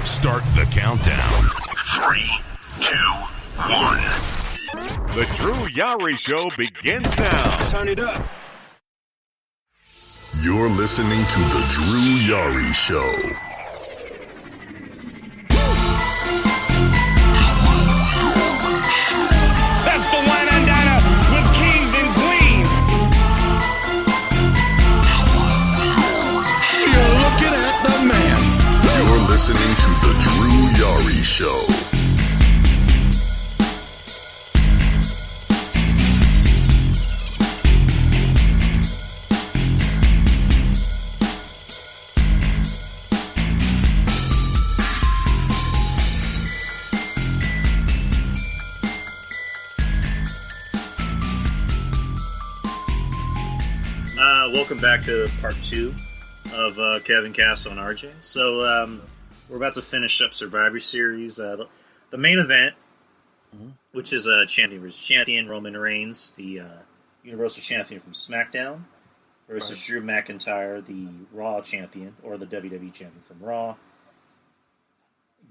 Start the countdown. 3, 2, 1. The Drew Yari Show begins now. Turn it up. You're listening to The Drew Yari Show. That's the wine and diner with kings and queens. You're looking at the man. You're listening to The Drew Yari Show. Welcome back to part 2 of Kevin Castle and RJ. So we're about to finish up Survivor Series. The main event, which is champion versus champion, Roman Reigns, the Universal Champion from SmackDown, versus Drew McIntyre, the Raw Champion, or the WWE Champion from Raw.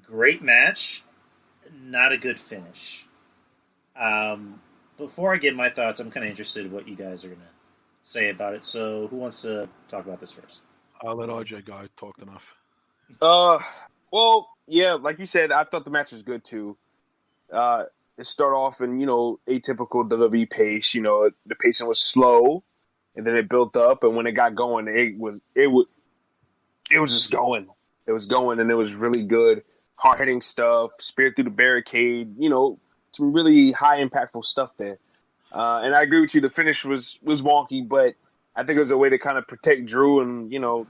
Great match, not a good finish. Before I give my thoughts, I'm kind of interested in what you guys are going to say about it. So who wants to talk about this first? I'll let RJ go. I talked enough. Well, yeah, like you said, I thought the match was good too. It started off in, atypical WWE pace. The pacing was slow, and then it built up, and when it got going, it was just going. It was going, and it was really good. Hard hitting stuff, spear through the barricade. Some really high impactful stuff there. And I agree with you. The finish was wonky, but I think it was a way to kind of protect Drew and, to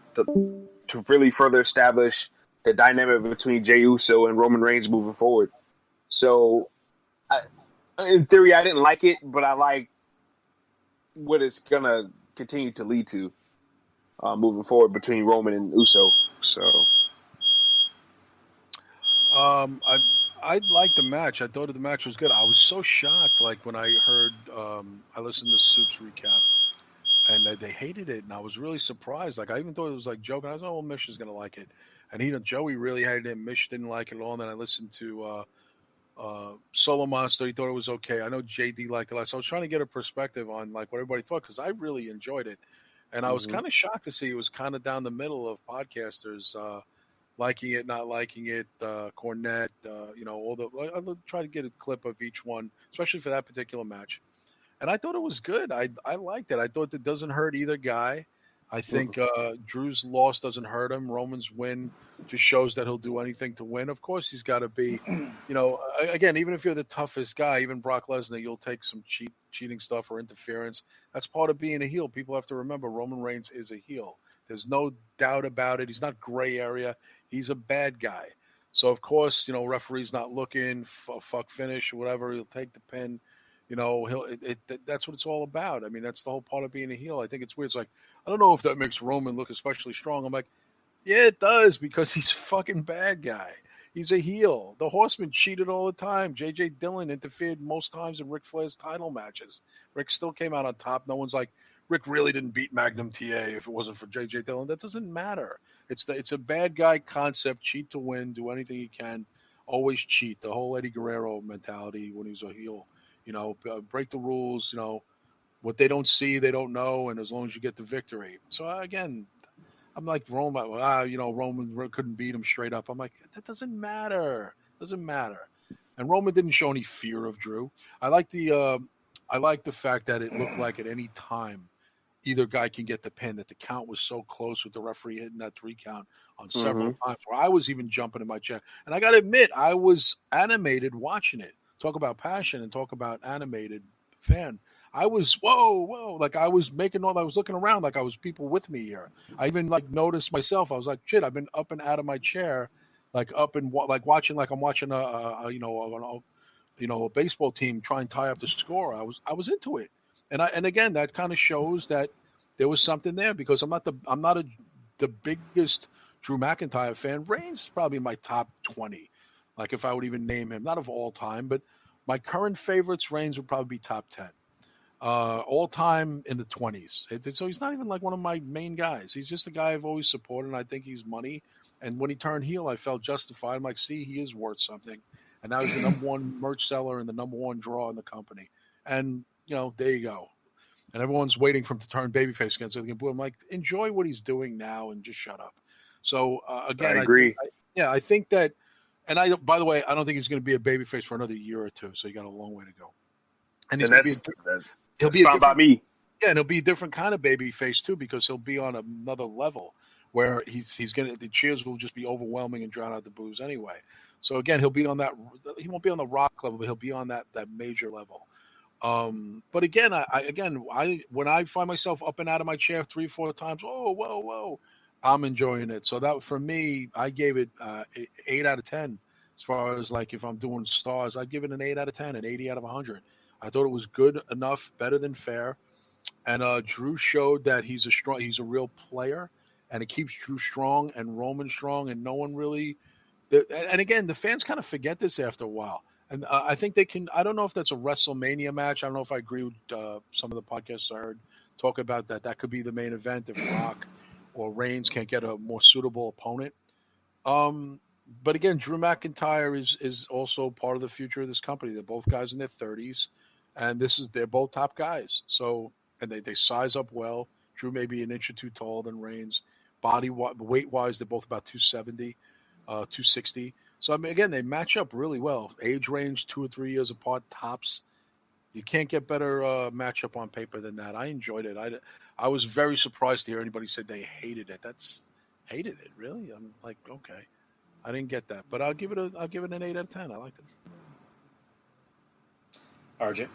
really further establish the dynamic between Jey Uso and Roman Reigns moving forward. So, in theory, I didn't like it, but I like what it's going to continue to lead to moving forward between Roman and Uso. So, I liked the match. I thought the match was good. I was so shocked, when I heard, I listened to Soup's recap, and they hated it, and I was really surprised. I even thought it was joking. I was like, oh, Mish is going to like it. And Joey really hated it, and Mish didn't like it at all. And then I listened to Solo Monster. He thought it was okay. I know JD liked it a lot. So I was trying to get a perspective on, what everybody thought, because I really enjoyed it. And I was kind of shocked to see it was kind of down the middle of podcasters, liking it, not liking it, Cornette, I'll try to get a clip of each one, especially for that particular match. And I thought it was good. I liked it. I thought it doesn't hurt either guy. I think Drew's loss doesn't hurt him. Roman's win just shows that he'll do anything to win. Of course, he's got to be, again, even if you're the toughest guy, even Brock Lesnar, you'll take some cheating stuff or interference. That's part of being a heel. People have to remember Roman Reigns is a heel. There's no doubt about it. He's not gray area. He's a bad guy. So, of course, referee's not looking, fuck finish or whatever. He'll take the pin. That's what it's all about. I mean, that's the whole part of being a heel. I think it's weird. It's I don't know if that makes Roman look especially strong. I'm like, yeah, it does, because he's a fucking bad guy. He's a heel. The Horsemen cheated all the time. J.J. Dillon interfered most times in Ric Flair's title matches. Rick still came out on top. No one's like, Rick really didn't beat Magnum TA if it wasn't for J.J. Dillon. That doesn't matter. It's a bad guy concept. Cheat to win. Do anything you can. Always cheat. The whole Eddie Guerrero mentality when he was a heel. Break the rules. What they don't see, they don't know. And as long as you get the victory. So, again, I'm like Roman. Roman couldn't beat him straight up. I'm like, that doesn't matter. Doesn't matter. And Roman didn't show any fear of Drew. I like the fact that it looked like at any time either guy can get the pin, that the count was so close with the referee hitting that 3 count on several times where I was even jumping in my chair. And I got to admit, I was animated watching it. Talk about passion and talk about animated fan. I was, whoa. I was making I was looking around like I was people with me here. I even noticed myself. I was like, shit, I've been up and out of my chair, up and watching, I'm watching a baseball team try and tie up the score. I was into it. And again, that kind of shows that there was something there, because I'm not the biggest Drew McIntyre fan. Reigns is probably in my top 20. If I would even name him, not of all time, but my current favorites, Reigns would probably be top 10. All time in the 20s. So he's not even like one of my main guys. He's just a guy I've always supported, and I think he's money. And when he turned heel, I felt justified. I'm like, see, he is worth something. And now he's the number one merch seller and the number one draw in the company. And, there you go. And everyone's waiting for him to turn babyface again so they can boo him. I'm like, enjoy what he's doing now and just shut up. So, again, I agree. I think that, and by the way, I don't think he's going to be a babyface for another year or two. So you got a long way to go. And he'll be fine by me. Yeah, and he'll be a different kind of baby face too, because he'll be on another level where the cheers will just be overwhelming and drown out the boos anyway. So again, he'll be on that. He won't be on the Rock level, but he'll be on that major level. But again, when I find myself up and out of my chair 3-4 times, whoa, I'm enjoying it. So that for me, I gave it 8 out of 10. As far as like if I'm doing stars, I'd give it an 8 out of 10, an 80 out of 100. I thought it was good enough, better than fair. And Drew showed that he's a real player, and it keeps Drew strong and Roman strong, and no one really. And again, the fans kind of forget this after a while, and I think they can. I don't know if that's a WrestleMania match. I don't know if I agree with some of the podcasts I heard talk about that. That could be the main event if Rock or Reigns can't get a more suitable opponent. But again, Drew McIntyre is also part of the future of this company. They're both guys in their 30s, and they're both top guys. So. And they size up well. Drew may be an inch or two taller than Reigns. Weight-wise, they're both about 270, 260. So, I mean, again, they match up really well. Age range, 2 or 3 years apart, tops. You can't get better matchup on paper than that. I enjoyed it. I was very surprised to hear anybody said they hated it. Hated it, really? I'm like, okay. I didn't get that. But I'll give it an 8 out of 10. I liked it. RJ?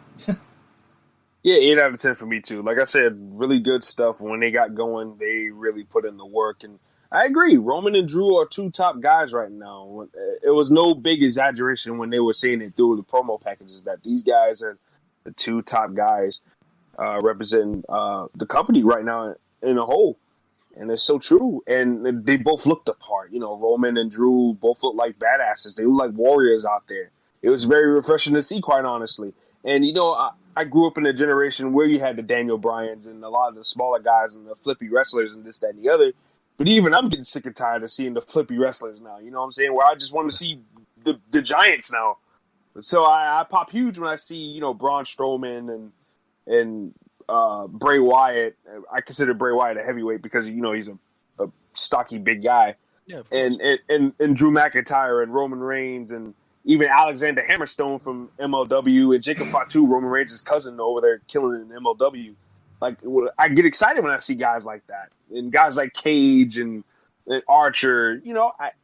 Yeah, 8 out of 10 for me too. Like I said, really good stuff. When they got going, they really put in the work. And I agree, Roman and Drew are 2 top guys right now. It was no big exaggeration when they were saying it through the promo packages that these guys are the 2 top guys representing the company right now in a whole. And it's so true. And they both looked the part. Roman and Drew both look like badasses. They look like warriors out there. It was very refreshing to see, quite honestly. And, I grew up in a generation where you had the Daniel Bryans and a lot of the smaller guys and the flippy wrestlers and this, that, and the other. But even I'm getting sick and tired of seeing the flippy wrestlers now. You know what I'm saying? Where I just want to see the giants now. So I pop huge when I see, Braun Strowman and Bray Wyatt. I consider Bray Wyatt a heavyweight because, he's a stocky big guy. Yeah, of course. And Drew McIntyre and Roman Reigns and even Alexander Hammerstone from MLW and Jacob Fatu, Roman Reigns' cousin over there, killing it in MLW. Like, I get excited when I see guys like that. And guys like Cage and Archer.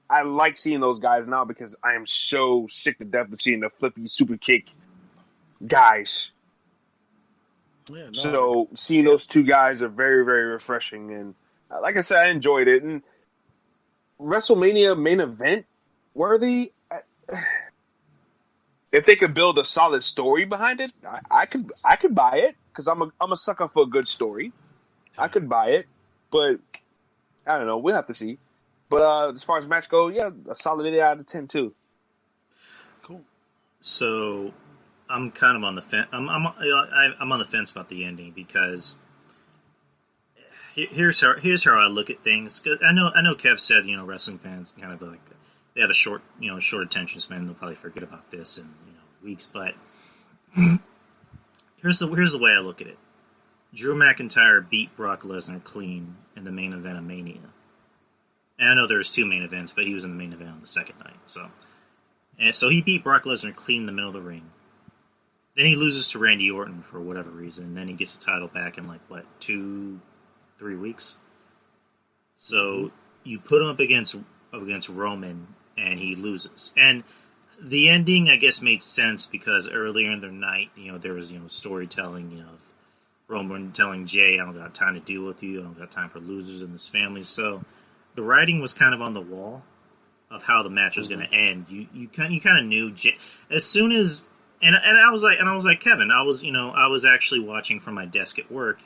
I like seeing those guys now because I am so sick to death of seeing the flippy super kick guys. Yeah, no, so seeing those 2 guys are very, very refreshing. And like I said, I enjoyed it. And WrestleMania main event worthy. If they could build a solid story behind it, I could buy it because I'm a sucker for a good story. I could buy it, but I don't know. We'll have to see. But as far as match goes, yeah, a solid 8 out of 10 too. Cool. So I'm kind of on the fence. I'm on the fence about the ending because here's how I look at things. Cause I know Kev said wrestling fans kind of like. They have a short attention span. They'll probably forget about this in weeks. But here's the way I look at it. Drew McIntyre beat Brock Lesnar clean in the main event of Mania. And I know there was 2 main events, but he was in the main event on the second night. So he beat Brock Lesnar clean in the middle of the ring. Then he loses to Randy Orton for whatever reason. And then he gets the title back in 2-3 weeks. So you put him up against Roman, and he loses. And the ending, I guess, made sense because earlier in the night, there was, storytelling, of Roman telling Jay, I don't got time to deal with you. I don't got time for losers in this family. So the writing was kind of on the wall of how the match was going to end. You kind of knew Jay, as soon as, and I was like Kevin, I was actually watching from my desk at work.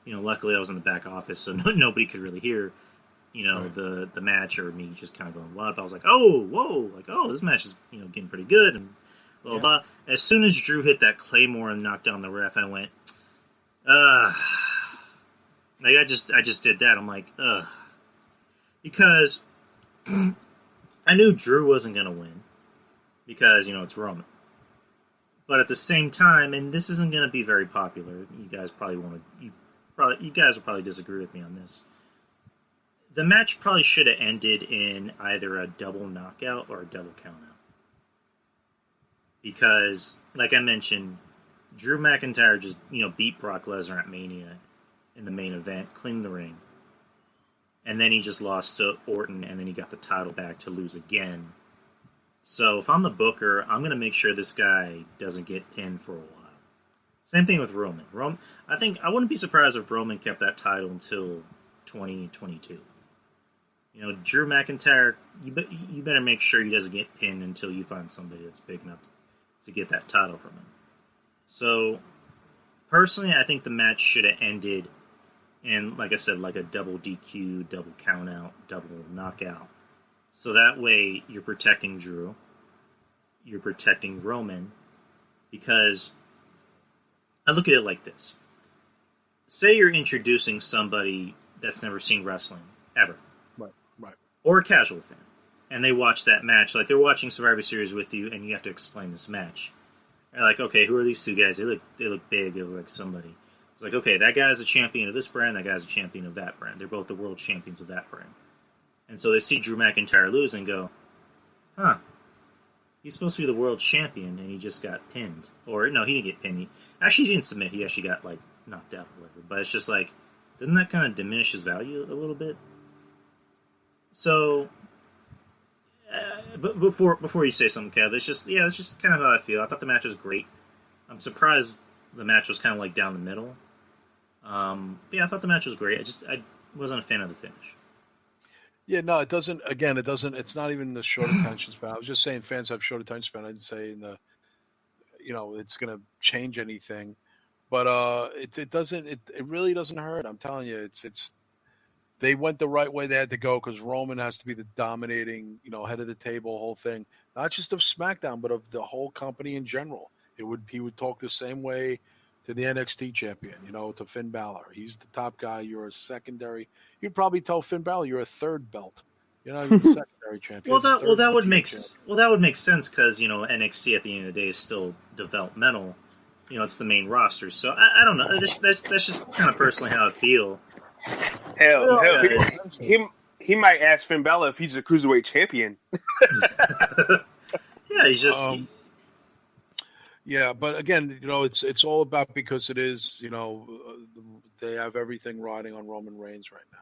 Luckily I was in the back office, so nobody could really hear right. the match or me just kind of going wild. I was like, this match is getting pretty good and blah blah. As soon as Drew hit that Claymore and knocked down the ref, I went, Like I just did that. I'm like, ugh, because I knew Drew wasn't gonna win because it's Roman. But at the same time, and this isn't gonna be very popular. You guys probably you guys will probably disagree with me on this. The match probably should have ended in either a double knockout or a double countout. Because, like I mentioned, Drew McIntyre just, beat Brock Lesnar at Mania in the main event, cleaned the ring. And then he just lost to Orton, and then he got the title back to lose again. So if I'm the booker, I'm going to make sure this guy doesn't get pinned for a while. Same thing with Roman. I wouldn't be surprised if Roman kept that title until 2022. Drew McIntyre, you better make sure he doesn't get pinned until you find somebody that's big enough to get that title from him. So, personally, I think the match should have ended in, like I said, like a double DQ, double countout, double knockout. So that way, you're protecting Drew, you're protecting Roman, because I look at it like this. Say you're introducing somebody that's never seen wrestling, ever. Right. Or a casual fan. And they watch that match, like they're watching Survivor Series with you, and you have to explain this match. They're like, okay, who are these two guys? They look big, they look like somebody. It's like, okay, that guy's a champion of this brand, that guy's a champion of that brand. They're both the world champions of that brand. And so they see Drew McIntyre lose and go, huh, he's supposed to be the world champion, and he just got pinned. Or, no, he didn't get pinned. He didn't submit, he actually got, knocked out or whatever. But it's just like, doesn't that kind of diminish his value a little bit? So, but before you say something, Kev, it's just kind of how I feel. I thought the match was great. I'm surprised the match was kind of down the middle. I thought the match was great. I wasn't a fan of the finish. Yeah, no, it doesn't. Again, it doesn't. It's not even the short attention span. I was just saying fans have short attention span. I didn't say it's going to change anything. But it doesn't. It really doesn't hurt. I'm telling you, it's. They went the right way they had to go because Roman has to be the dominating, head of the table, whole thing, not just of SmackDown, but of the whole company in general. He would talk the same way to the NXT champion, to Finn Balor. He's the top guy. You're a secondary. You'd probably tell Finn Balor you're a third belt. You're not even the secondary champion. That would make sense because NXT at the end of the day is still developmental. It's the main roster. So I don't know. That's just kind of personally how I feel. Hell, he might ask Finn Balor if he's a cruiserweight champion. Yeah, he's just. Yeah, but again, it's all about because it is, they have everything riding on Roman Reigns right now.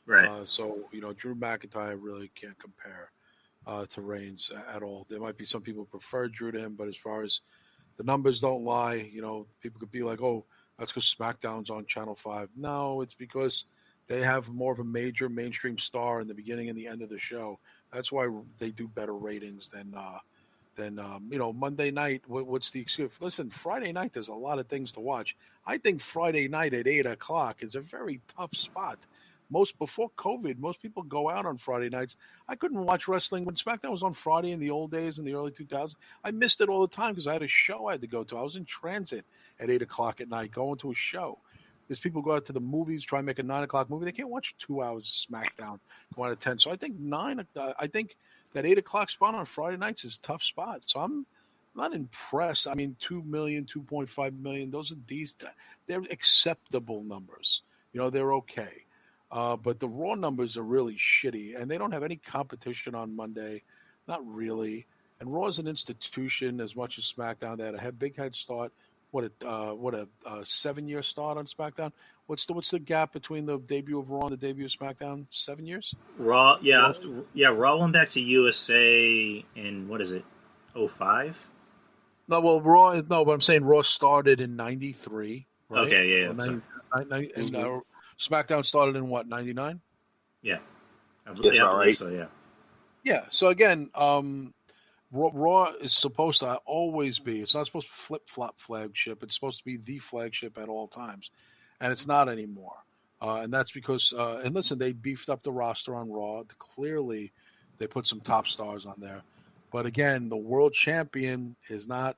Right. So Drew McIntyre really can't compare to Reigns at all. There might be some people who prefer Drew to him, but as far as the numbers don't lie, people could be like, oh, that's because SmackDown's on Channel 5. No, it's because they have more of a major mainstream star in the beginning and the end of the show. That's why they do better ratings than Monday night. What's the excuse? Listen, Friday night, there's a lot of things to watch. I think Friday night at 8 o'clock is a very tough spot. Before COVID, most people go out on Friday nights. I couldn't watch wrestling when SmackDown was on Friday in the old days in the early 2000s. I missed it all the time because I had a show I had to go to. I was in transit at 8 o'clock at night going to a show. There's people go out to the movies, try and make a 9 o'clock movie. They can't watch 2 hours of SmackDown, go out at 10. So I think that 8 o'clock spot on Friday nights is a tough spot. So I'm not impressed. I mean, 2 million, 2.5 million, they're acceptable numbers. They're okay. But the Raw numbers are really shitty, and they don't have any competition on Monday. Not really. And Raw is an institution as much as SmackDown. They had a big head start. What a 7-year start on SmackDown. What's the gap between the debut of Raw and the debut of SmackDown? 7 years? Raw, Raw went back to USA in, what is it, 05? No, well, Raw. No, but I'm saying Raw started in '93. Right? Okay, yeah. And SmackDown started in what, 99? Yeah. I believe right. So, yeah. Yeah. So again, Raw is supposed to always be. It's not supposed to flip-flop flagship. It's supposed to be the flagship at all times, and it's not anymore. And that's because. And listen, they beefed up the roster on Raw. Clearly, they put some top stars on there. But again, the world champion is not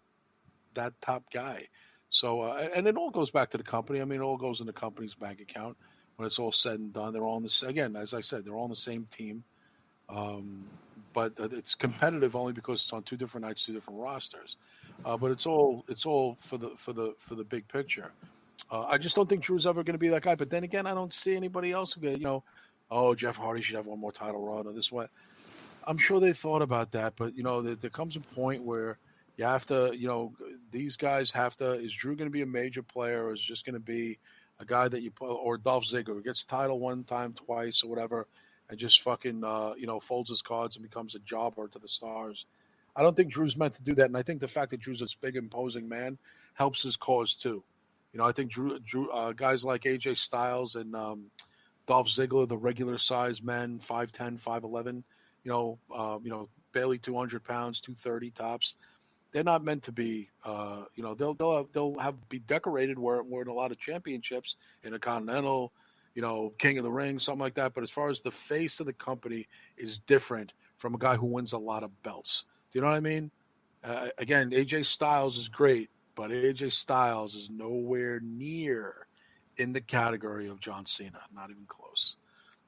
that top guy. So, and it all goes back to the company. I mean, it all goes in the company's bank account when it's all said and done. They're all on the again, as I said, they're all on the same team. But it's competitive only because it's on two different nights, two different rosters. But it's all for the big picture. I just don't think Drew's ever going to be that guy. But then again, I don't see anybody else who, oh, Jeff Hardy should have one more title run or this what. I'm sure they thought about that, but there comes a point where you have to, these guys have to. Is Drew going to be a major player, or is just going to be a guy that you put, or Dolph Ziggler who gets title one time, twice, or whatever, and just fucking folds his cards and becomes a jobber to the stars? I don't think Drew's meant to do that, and I think the fact that Drew's this big, imposing man helps his cause too. I think Drew guys like AJ Styles and Dolph Ziggler, the regular size men, 5'10", 5'11", barely 200 pounds, 230 tops. They're not meant to be, they'll be decorated where in a lot of championships in a Continental, King of the Ring, something like that. But as far as the face of the company is different from a guy who wins a lot of belts. Do you know what I mean? Again, AJ Styles is great, but AJ Styles is nowhere near in the category of John Cena. Not even close.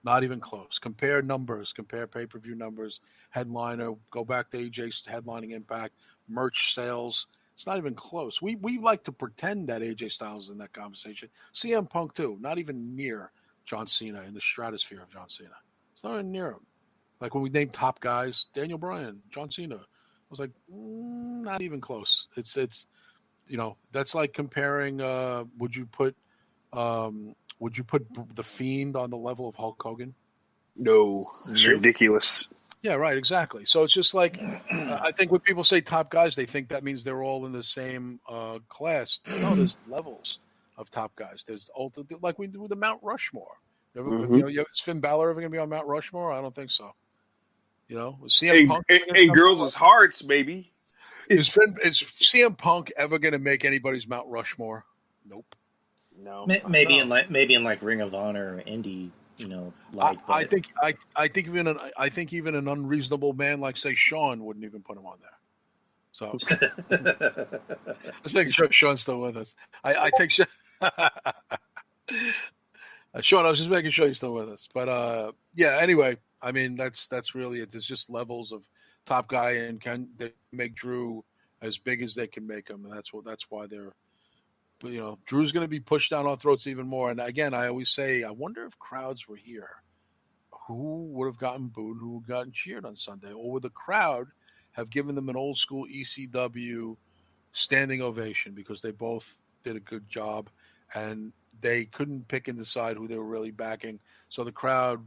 Not even close. Compare numbers. Compare pay-per-view numbers. Headliner. Go back to AJ's headlining Impact. Merch sales. It's not even close. We like to pretend that AJ Styles is in that conversation. CM Punk, too. Not even near John Cena in the stratosphere of John Cena. It's not even near him. Like when we named top guys, Daniel Bryan, John Cena. I was like, not even close. It's that's like comparing, would you put the Fiend on the level of Hulk Hogan? No, it's ridiculous. Yeah, right, exactly. So it's just like, I think when people say top guys, they think that means they're all in the same class. No, there's levels of top guys. There's like we do with the Mount Rushmore. Is Finn Balor ever going to be on Mount Rushmore? I don't think so. CM Punk. Hey, girls' hearts, baby. Is CM Punk ever going to make anybody's Mount Rushmore? Nope. No. Maybe in like Ring of Honor or Indie, I think even an unreasonable man like say Sean wouldn't even put him on there. So let's make sure Sean's still with us. I think Sean, I was just making sure he's still with us. But yeah. Anyway, I mean that's really it. There's just levels of top guy, and can they make Drew as big as they can make him, and that's why they're. But Drew's going to be pushed down our throats even more. And again, I always say, I wonder if crowds were here, who would have gotten booed, who would have gotten cheered on Sunday, or would the crowd have given them an old school ECW standing ovation because they both did a good job and they couldn't pick and decide who they were really backing. So the crowd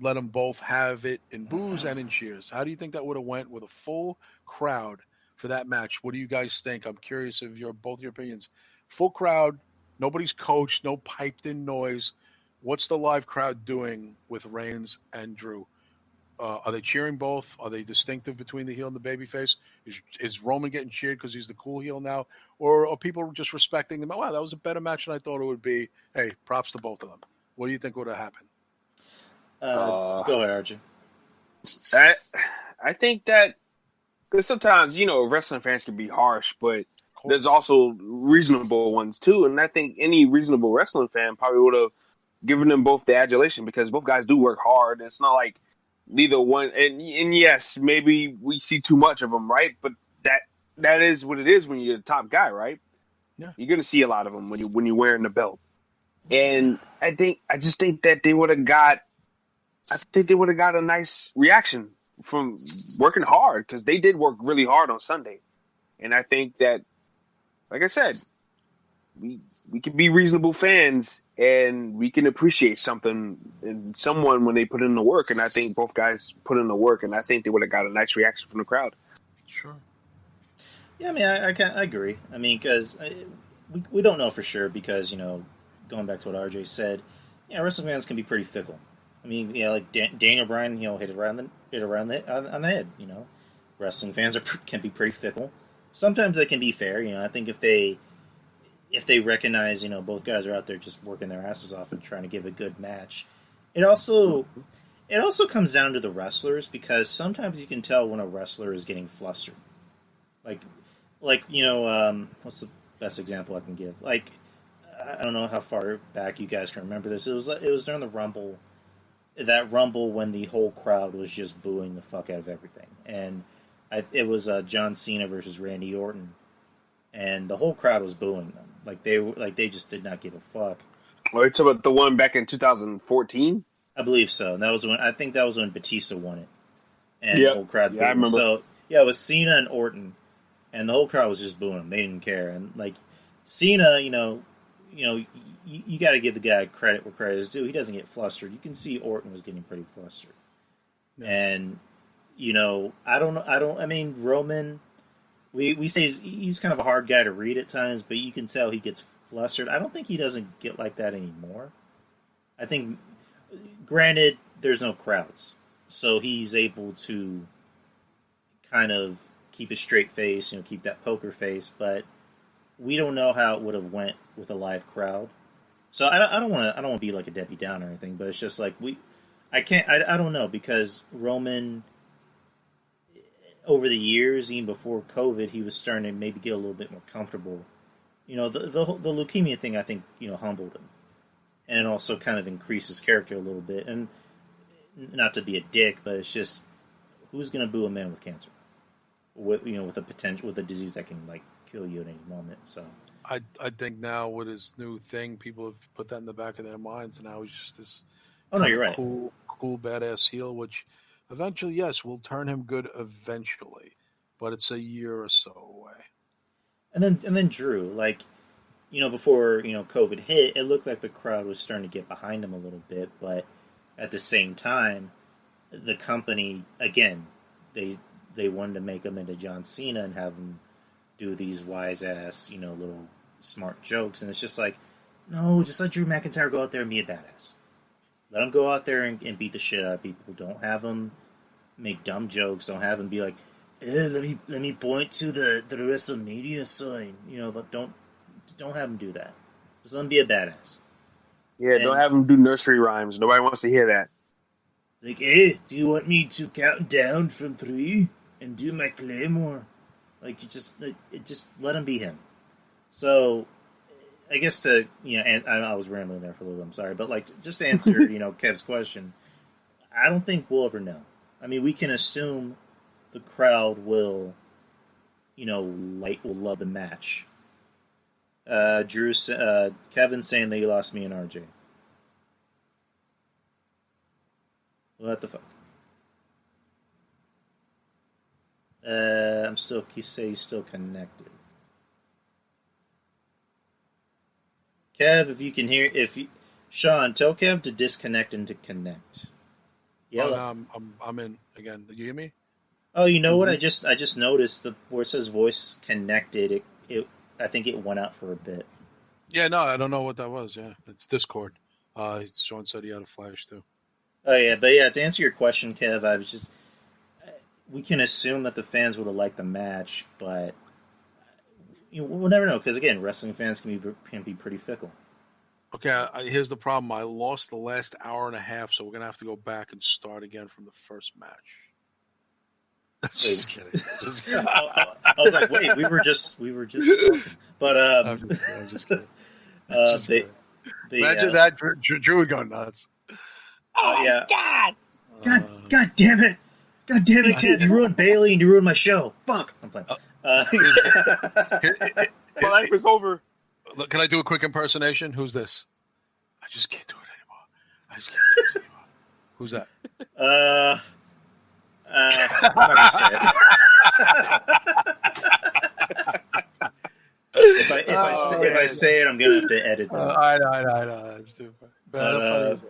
let them both have it in boos and in cheers. How do you think that would have went with a full crowd for that match? What do you guys think? I'm curious of both your opinions. Full crowd, nobody's coached, no piped in noise. What's the live crowd doing with Reigns and Drew? Are they cheering both? Are they distinctive between the heel and the babyface? Is Roman getting cheered because he's the cool heel now? Or are people just respecting them? Oh, wow, that was a better match than I thought it would be. Hey, props to both of them. What do you think would have happened? Go ahead, RJ. I think that because sometimes, wrestling fans can be harsh, but there's also reasonable ones too, and I think any reasonable wrestling fan probably would have given them both the adulation because both guys do work hard. It's not like neither one. And yes, maybe we see too much of them, right? But that is what it is when you're the top guy, right? Yeah, you're gonna see a lot of them when you're wearing the belt. And I just think that they would have got. I think they would have got a nice reaction from working hard because they did work really hard on Sunday, and I think that. Like I said, we can be reasonable fans and we can appreciate something in someone when they put in the work. And I think both guys put in the work, and I think they would have got a nice reaction from the crowd. Sure. Yeah, I mean, I agree. I mean, because we don't know for sure because, going back to what RJ said, wrestling fans can be pretty fickle. I mean, like Daniel Bryan, hit it on the head. Wrestling fans can be pretty fickle. Sometimes they can be fair, I think if they recognize, both guys are out there just working their asses off and trying to give a good match. It also comes down to the wrestlers because sometimes you can tell when a wrestler is getting flustered. Like what's best example I can give. Like, I don't know how far back you guys can remember this. It was during the Rumble, that Rumble when the whole crowd was just booing the fuck out of everything, and it was John Cena versus Randy Orton, and the whole crowd was booing them. They just did not give a fuck. Are you talking about the one back in 2014? I believe so. And I think that was when Batista won it, and Yep. the whole crowd booed I him. remember. So yeah, it was Cena and Orton, and the whole crowd was just booing him. They didn't care, and like Cena, you got to give the guy credit where credit is due. He doesn't get flustered. You can see Orton was getting pretty flustered, and I mean Roman. We say he's kind of a hard guy to read at times, but you can tell he gets flustered. I don't think he doesn't get like that anymore. I think, granted, there's no crowds, so he's able to kind of keep a straight face, keep that poker face. But we don't know how it would have went with a live crowd. So I don't want to be like a Debbie Downer or anything, but it's just like I don't know, because Roman, over the years, even before COVID, he was starting to maybe get a little bit more comfortable. The leukemia thing, I think, humbled him, and it also kind of increased his character a little bit. And not to be a dick, but it's just, who's going to boo a man with cancer, with a disease that can like kill you at any moment? So I think now with his new thing, people have put that in the back of their minds, and now he's just this. Oh no, you're right. Cool, badass heel, which eventually, yes, will turn him good eventually, but it's a year or so away. And then Drew, before COVID hit, it looked like the crowd was starting to get behind him a little bit, but at the same time, the company, again, they wanted to make him into John Cena and have him do these wise ass, little smart jokes, and it's just like, no, just let Drew McIntyre go out there and be a badass. Let him go out there and beat the shit out of people. Don't have him make dumb jokes. Don't have him be like, let me point to the WrestleMania sign. Don't have him do that. Just let him be a badass. Yeah, don't have him do nursery rhymes. Nobody wants to hear that. Like, hey, do you want me to count down from 3 and do my Claymore? Just let him be him. So, I guess and I was rambling there for a little. I'm sorry, but just to answer Kev's question, I don't think we'll ever know. I mean, we can assume the crowd will love the match. Kevin saying that you lost me and RJ. What the fuck? He say he's still connected. Kev, if you can hear, Sean, tell Kev to disconnect and to connect. Yeah, no, I'm in again. Did you hear me? Oh, you know what? I just noticed where it says voice connected. I think it went out for a bit. Yeah, no, I don't know what that was. Yeah, it's Discord. Sean said he had a flash too. Oh yeah, but yeah, to answer your question, Kev, we can assume that the fans would have liked the match, but we'll never know, because again, wrestling fans can be pretty fickle. Okay, here's the problem. I lost the last hour and a half, so we're gonna have to go back and start again from the first match. Just kidding. I was like, wait, we were just talking. But I'm just kidding. Imagine that Drew would go nuts. Yeah. God damn it, Kev, you ruined Bailey and you ruined my show. Fuck. I'm playing. My life is over. Look, can I do a quick impersonation? Who's this? I just can't do it anymore. Who's that? I'm not gonna say it. If I say it, I'm gonna have to edit that. I know. That's too funny.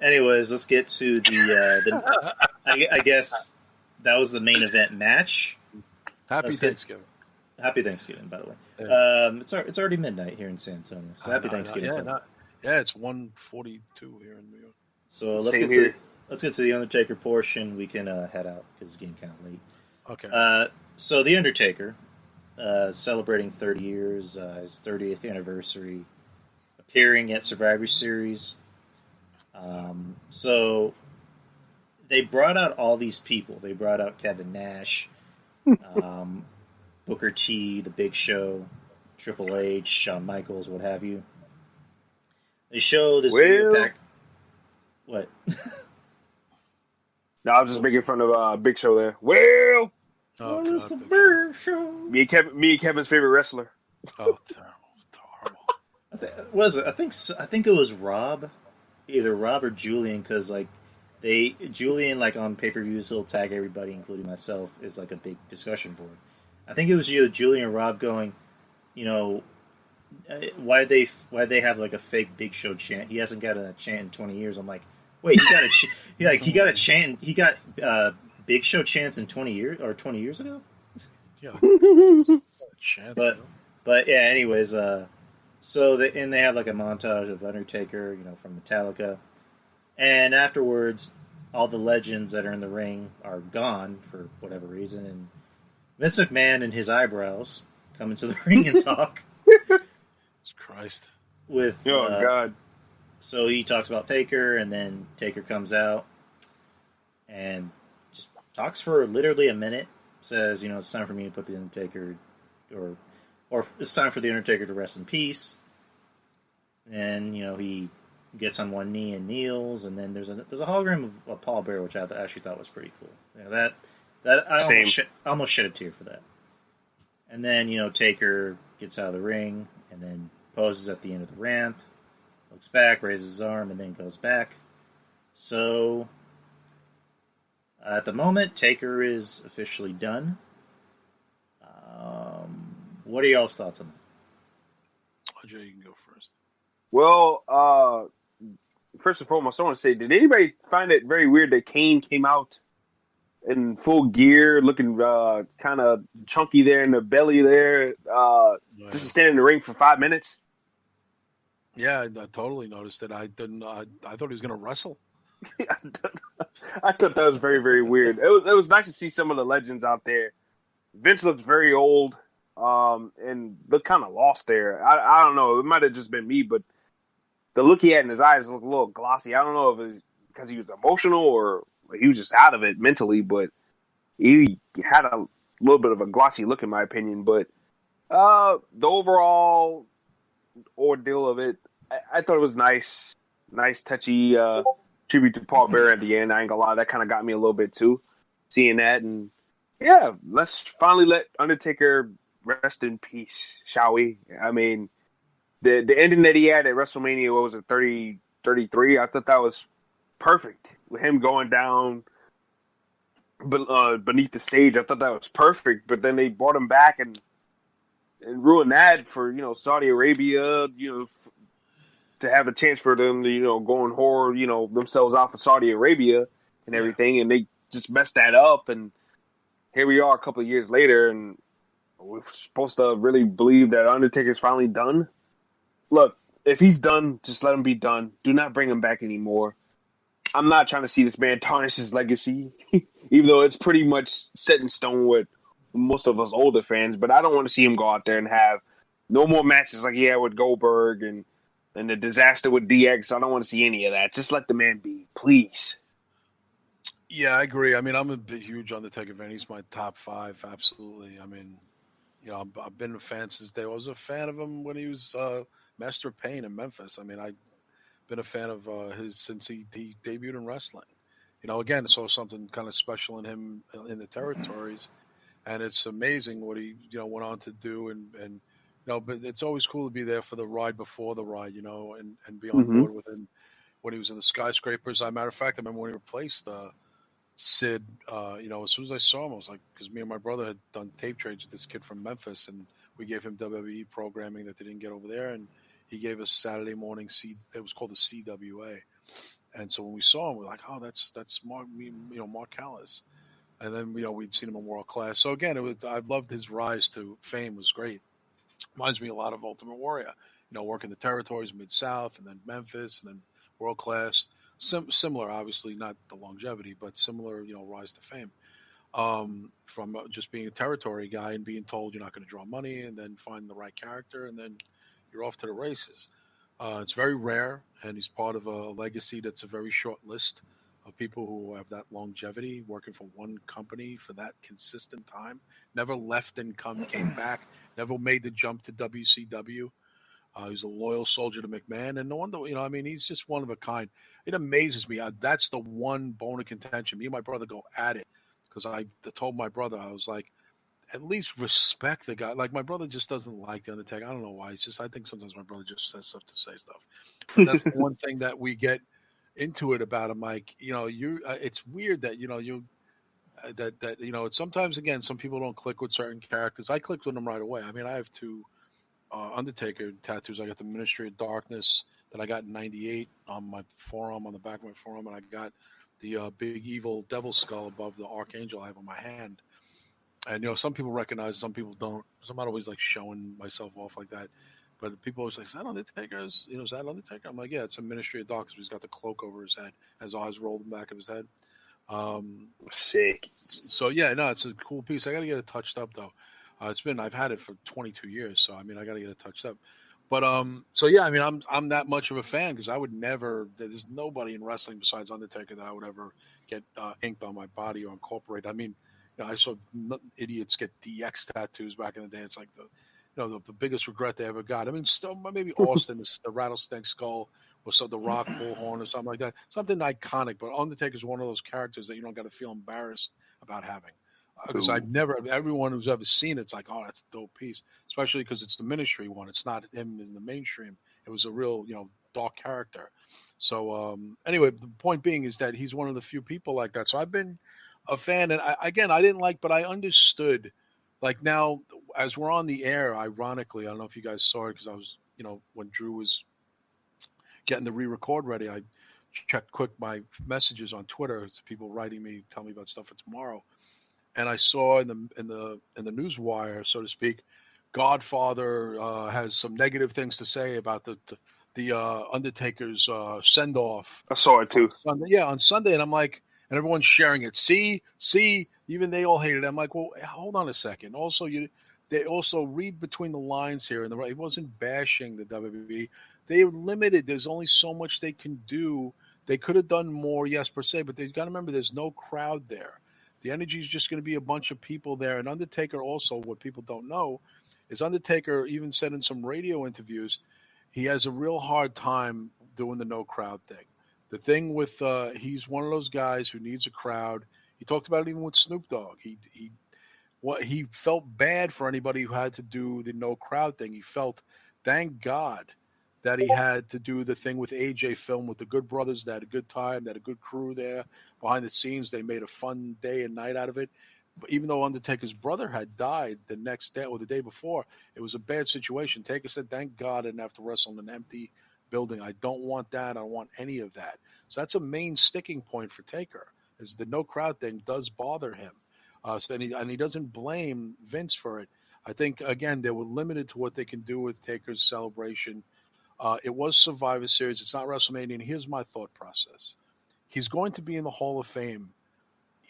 Anyways, let's get to the I guess that was the main event match. Happy Thanksgiving. Happy Thanksgiving, by the way. Yeah. It's already midnight here in San Antonio, so happy Thanksgiving. Yeah, it's 1:42 here in New York. So let's get to the Undertaker portion. We can head out because it's getting kind of late. Okay. So the Undertaker, celebrating 30 years, his 30th anniversary, appearing at Survivor Series. So they brought out all these people. They brought out Kevin Nash, Booker T, The Big Show, Triple H, Shawn Michaels, what have you. They show this video Well, pack. What? no, I was just making fun of Big Show there. Well, Oh, What is God, the Big bird show? me and Kevin's favorite wrestler. Oh, terrible. It's horrible. Was it? I think it was Rob, either Rob or Julian, because like Julian like on pay per views he'll tag everybody, including myself, is like a big discussion board. I think it was either Julian or Rob going, you know, why they have like a fake Big Show chant? He hasn't got a chant in 20 years. I'm like, wait, he got a he got a chant. He got Big Show chants in 20 years or 20 years ago. Yeah. Chance, But yeah, anyways, so they have like a montage of Undertaker, from Metallica, and afterwards, all the legends that are in the ring are gone for whatever reason, and Vince McMahon and his eyebrows come into the ring and talk Christ. with. God. So he talks about Taker, and then Taker comes out and just talks for literally a minute. Says, it's time for me to put the Undertaker, or it's time for the Undertaker to rest in peace. And he gets on one knee and kneels, and then there's a hologram of Paul Bearer, which I actually thought was pretty cool. That I almost shed a tear for that. And then Taker gets out of the ring and then poses at the end of the ramp, looks back, raises his arm, and then goes back. So at the moment, Taker is officially done. What are y'all's thoughts on that? Jay, you can go first. Well, first and foremost, I want to say, did anybody find it very weird that Kane came out in full gear, looking kind of chunky there in the belly there, just standing in the ring for 5 minutes? Yeah, I totally noticed it. I didn't. I thought he was going to wrestle. I thought that was very, very weird. It was nice to see some of the legends out there. Vince looks very old, and looked kind of lost there. I don't know. It might have just been me, but the look he had in his eyes looked a little glossy. I don't know if it was because he was emotional or he was just out of it mentally, but he had a little bit of a glossy look, in my opinion. But the overall ordeal of it, I thought it was nice, touchy tribute to Paul Bearer at the end. I ain't gonna lie, that kind of got me a little bit too, seeing that. And yeah, let's finally let Undertaker rest in peace, shall we? I mean, the ending that he had at WrestleMania, what was it, 33? I thought that was perfect. With him going down beneath the stage, I thought that was perfect. But then they brought him back and ruined that for, Saudi Arabia, to have a chance for them to, go and whore, themselves out for Saudi Arabia and everything. And they just messed that up. And here we are a couple of years later, and we're supposed to really believe that Undertaker's finally done. Look, if he's done, just let him be done. Do not bring him back anymore. I'm not trying to see this man tarnish his legacy, even though it's pretty much set in stone with most of us older fans. But I don't want to see him go out there and have no more matches like he had with Goldberg and the disaster with DX. I don't want to see any of that. Just let the man be, please. Yeah, I agree. I mean, I'm a huge Undertaker fan. He's my top 5, absolutely. I mean, I've been a fan since day. I was a fan of him when he was Master of Pain in Memphis. I mean, I've been a fan of his since he debuted in wrestling. Again, I saw something kind of special in him in the territories, and it's amazing what he went on to do. And but it's always cool to be there for the ride before the ride, and be on board with him when he was in the skyscrapers. As a matter of fact, I remember when he replaced Sid. As soon as I saw him, I was like, because me and my brother had done tape trades with this kid from Memphis, and we gave him WWE programming that they didn't get over there, and he gave us Saturday morning it was called the CWA. And so when we saw him, we're like, oh, that's Mark, Mark Callis. And then we'd seen him in World Class. So again, I loved his rise to fame. Was great. Reminds me a lot of Ultimate Warrior. Working the territories, Mid-South, and then Memphis, and then World Class. Similar, obviously, not the longevity, but similar, rise to fame. From just being a territory guy and being told you're not going to draw money, and then find the right character, and then you're off to the races. It's very rare, and he's part of a legacy that's a very short list. of people who have that longevity working for one company for that consistent time. Never left and came back. Never made the jump to WCW. He's a loyal soldier to McMahon, and no wonder, I mean, he's just one of a kind. It amazes me. That's the one bone of contention. Me and my brother go at it because I told my brother, I was like, at least respect the guy. Like, my brother just doesn't like the Undertaker. I don't know why. I think sometimes my brother just says stuff to say stuff. But that's the one thing that we get into it about him. Like, it's weird that sometimes, again, some people don't click with certain characters. I clicked with them right away. I mean, I have two Undertaker tattoos. I got the Ministry of Darkness that I got in '98 on my forearm, on the back of my forearm, and I got the big evil devil skull above the Archangel I have on my hand. And some people recognize, some people don't. So I'm not always like showing myself off like that. But people always like, "Is that Undertaker? Is that Undertaker?" I'm like, "Yeah, it's a Ministry of Darkness." He's got the cloak over his head, his eyes rolled in the back of his head. Sick. So yeah, no, it's a cool piece. I got to get it touched up though. I've had it for 22 years, so I mean, I got to get it touched up. But so yeah, I mean, I'm that much of a fan because I would never. There's nobody in wrestling besides Undertaker that I would ever get inked on my body or incorporate. I mean, I saw idiots get DX tattoos back in the day. It's like the biggest regret they ever got. I mean, still maybe Austin, the rattlesnake skull, or so the Rock bullhorn or something like that. Something iconic. But Undertaker's one of those characters that you don't got to feel embarrassed about having. Because everyone who's ever seen it's like, oh, that's a dope piece, especially because it's the Ministry one. It's not him in the mainstream. It was a real, dark character. So anyway, the point being is that he's one of the few people like that. So I've been a fan, and I didn't like, but I understood. Like now, as we're on the air, ironically, I don't know if you guys saw it because I was, when Drew was getting the re-record ready, I checked quick my messages on Twitter. It's people writing me, telling me about stuff for tomorrow. And I saw in the news wire, so to speak, Godfather has some negative things to say about the Undertaker's send off. I saw it too. On Sunday, and I'm like, and everyone's sharing it. See, even they all hated it. I'm like, well, hold on a second. Also, they also read between the lines here, and it wasn't bashing the WWE. They are limited. There's only so much they can do. They could have done more, yes, per se, but they've got to remember there's no crowd there. The energy is just going to be a bunch of people there. And Undertaker also, what people don't know, is Undertaker even said in some radio interviews, he has a real hard time doing the no crowd thing. The thing with he's one of those guys who needs a crowd. He talked about it even with Snoop Dogg. He felt bad for anybody who had to do the no crowd thing. He felt, thank God, that he had to do the thing with AJ Film with the Good Brothers. They had a good time. They had a good crew there behind the scenes. They made a fun day and night out of it. But even though Undertaker's brother had died the next day or the day before, it was a bad situation. Taker said, thank God I didn't have to wrestle in an empty building. I don't want that. I don't want any of that. So that's a main sticking point for Taker, is the no crowd thing does bother him. And he doesn't blame Vince for it. I think, again, they were limited to what they can do with Taker's celebration. It was Survivor Series. It's not WrestleMania. And here's my thought process. He's going to be in the Hall of Fame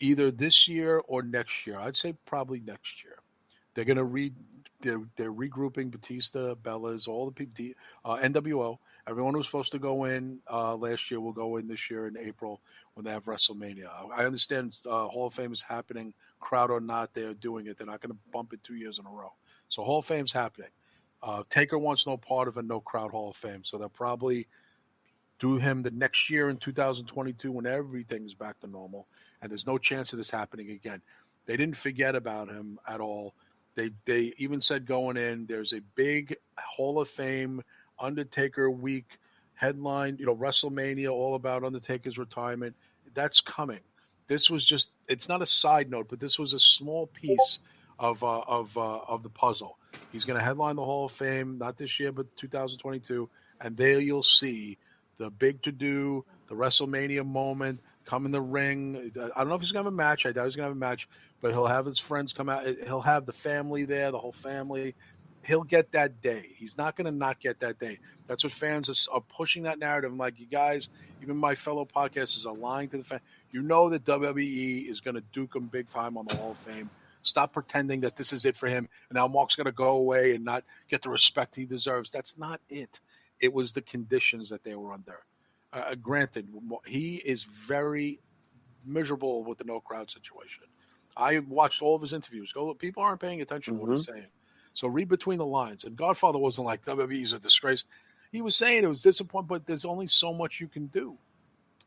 either this year or next year. I'd say probably next year. They're going to they're regrouping Batista, Bellas, all the people, NWO. Everyone who was supposed to go in last year will go in this year in April when they have WrestleMania. I understand Hall of Fame is happening. Crowd or not, they're doing it. They're not going to bump it 2 years in a row. So Hall of Fame's happening. Taker wants no part of a no-crowd Hall of Fame, so they'll probably do him the next year in 2022 when everything's back to normal, and there's no chance of this happening again. They didn't forget about him at all. They even said going in, there's a big Hall of Fame Undertaker week headline, WrestleMania, all about Undertaker's retirement. That's coming. This was just, it's not a side note, but this was a small piece of the puzzle. He's going to headline the Hall of Fame, not this year, but 2022. And there you'll see the big to-do, the WrestleMania moment, come in the ring. I don't know if he's going to have a match. I doubt he's going to have a match, but he'll have his friends come out. He'll have the family there, the whole family. He'll get that day. He's not going to not get that day. That's what fans are pushing that narrative. I'm like, you guys, even my fellow podcasters are lying to the fans. You know that WWE is going to duke him big time on the Hall of Fame. Stop pretending that this is it for him, and now Mark's going to go away and not get the respect he deserves. That's not it. It was the conditions that they were under. Granted, he is very miserable with the no crowd situation. I watched all of his interviews. Go look, people aren't paying attention to what he's saying. So read between the lines. And Godfather wasn't like WWE's a disgrace. He was saying it was disappointing, but there's only so much you can do.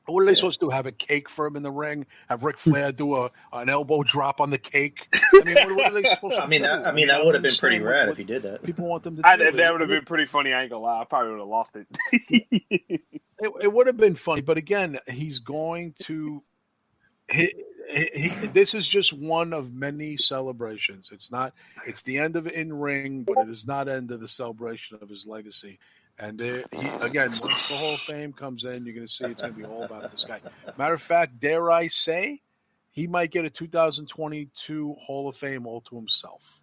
What are they supposed to do? Have a cake for him in the ring? Have Ric Flair do an elbow drop on the cake? I mean, what are they supposed to do? That would have been pretty rad if he did that. People want them to do. That would have been pretty funny. I ain't gonna lie. I probably would have lost it. It would have been funny, but again, he's going to. This is just one of many celebrations. It's not. It's the end of in ring, but it is not end of the celebration of his legacy. And again, once the Hall of Fame comes in, you're going to see it's going to be all about this guy. Matter of fact, dare I say, he might get a 2022 Hall of Fame all to himself.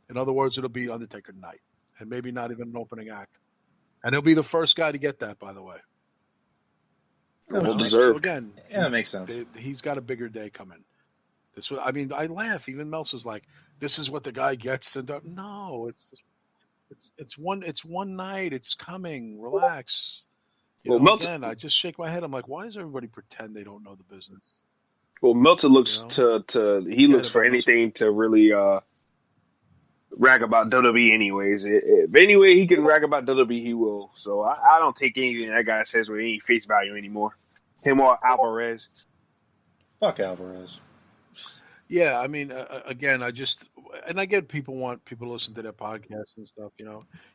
In other words, it'll be Undertaker night, and maybe not even an opening act. And he'll be the first guy to get that, by the way. Well deserved. So again, that makes sense. He's got a bigger day coming. I laugh. Even Meltzer's like, "This is what the guy gets." And no, it's one night. It's coming. Relax. Again, I just shake my head. I'm like, why does everybody pretend they don't know the business? Well, Meltzer looks looks for anything to really rag about WWE anyways. If any way he can rag about WWE, he will. So I don't take anything that guy says with any face value anymore. Him or Alvarez. Fuck Alvarez. Yeah, I mean, again, I get people want people to listen to their podcasts and stuff,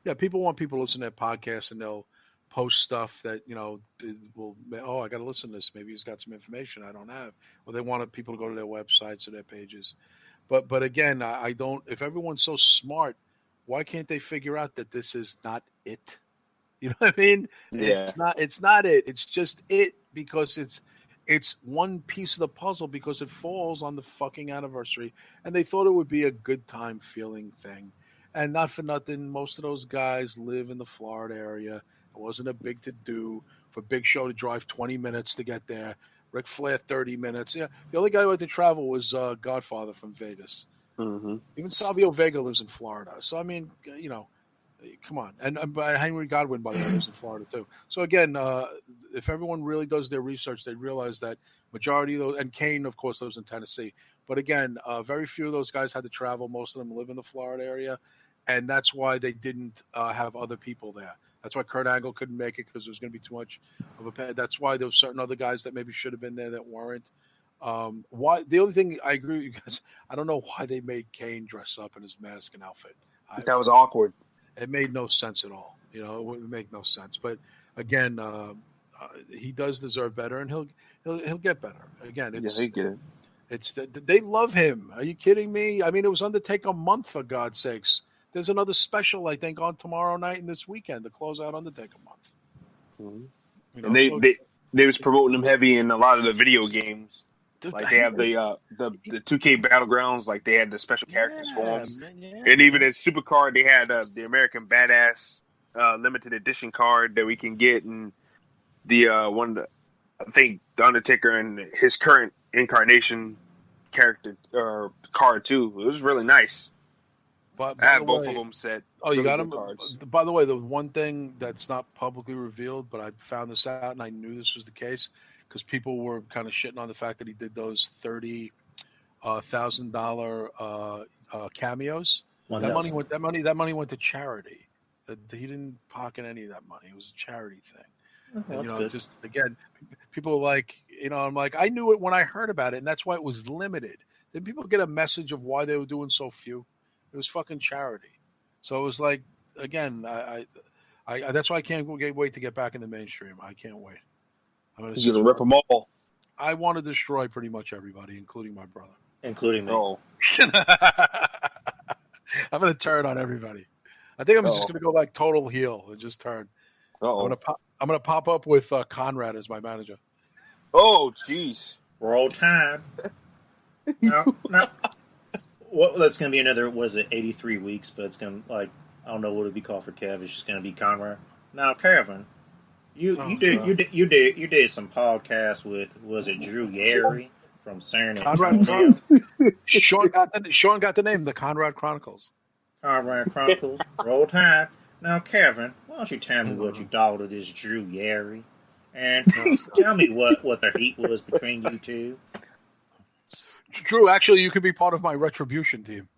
Yeah, people want people to listen to their podcasts and they'll post stuff that, I got to listen to this. Maybe he's got some information I don't have. Or they want people to go to their websites or their pages. But again, I don't, if everyone's so smart, why can't they figure out that this is not it? You know what I mean? Yeah. It's not it. It's just it because it's one piece of the puzzle because it falls on the fucking anniversary. And they thought it would be a good time feeling thing. And not for nothing, most of those guys live in the Florida area. It wasn't a big to-do for Big Show to drive 20 minutes to get there. Ric Flair, 30 minutes. Yeah, the only guy who had to travel was Godfather from Vegas. Mm-hmm. Even Savio Vega lives in Florida. So, I mean, come on. And Henry Godwin, by the way, lives in Florida, too. So, again, if everyone really does their research, they realize that majority of those, and Kane, of course, lives in Tennessee. But, again, very few of those guys had to travel. Most of them live in the Florida area. And that's why they didn't have other people there. That's why Kurt Angle couldn't make it because there was going to be too much of a pay. That's why there were certain other guys that maybe should have been there that weren't. Why? The only thing I agree with you guys, I don't know why they made Kane dress up in his mask and outfit. That was awkward. It made no sense at all. It would make no sense. But again, he does deserve better, and he'll get better. Again, he get it. They love him. Are you kidding me? I mean, it was Undertaker month for God's sakes. There's another special, I think, on tomorrow night and this weekend to close out Undertaker month. Mm-hmm. And they was promoting him heavy in a lot of the video games. Like they have the 2K Battlegrounds, like they had the special characters for them. Yeah. And even as Supercard, they had the American Badass limited edition card that we can get, and the I think the Undertaker and his current incarnation character or card too. It was really nice. But I have both of them set. Oh, you got them? Cards. By the way, the one thing that's not publicly revealed, but I found this out and I knew this was the case because people were kind of shitting on the fact that he did those $30,000 cameos. That money went to charity. He didn't pocket any of that money. It was a charity thing. And, good. Just again, people are like, I'm like, I knew it when I heard about it, and that's why it was limited. Did people get a message of why they were doing so few? It was fucking charity. So it was like, again, I that's why I can't wait to get back in the mainstream. I can't wait. I'm going to rip them all. I want to destroy pretty much everybody, including my brother. Including me. Oh. I'm going to turn on everybody. I think I'm just going to go like total heel and just turn. I'm going to pop up with Conrad as my manager. Oh, jeez. Roll time. No. Well, that's going to be another, 83 weeks, but it's going to, I don't know what it'd be called for Kev. It's just going to be Conrad. Now, Kevin, you did some podcasts with, was it Drew Gary from San Antonio? Sean got the name, the Conrad Chronicles. Conrad Chronicles. Roll time. Now, Kevin, why don't you tell me what you thought of this Drew Gary And tell me what the heat was between you two. Drew, actually, you could be part of my retribution team.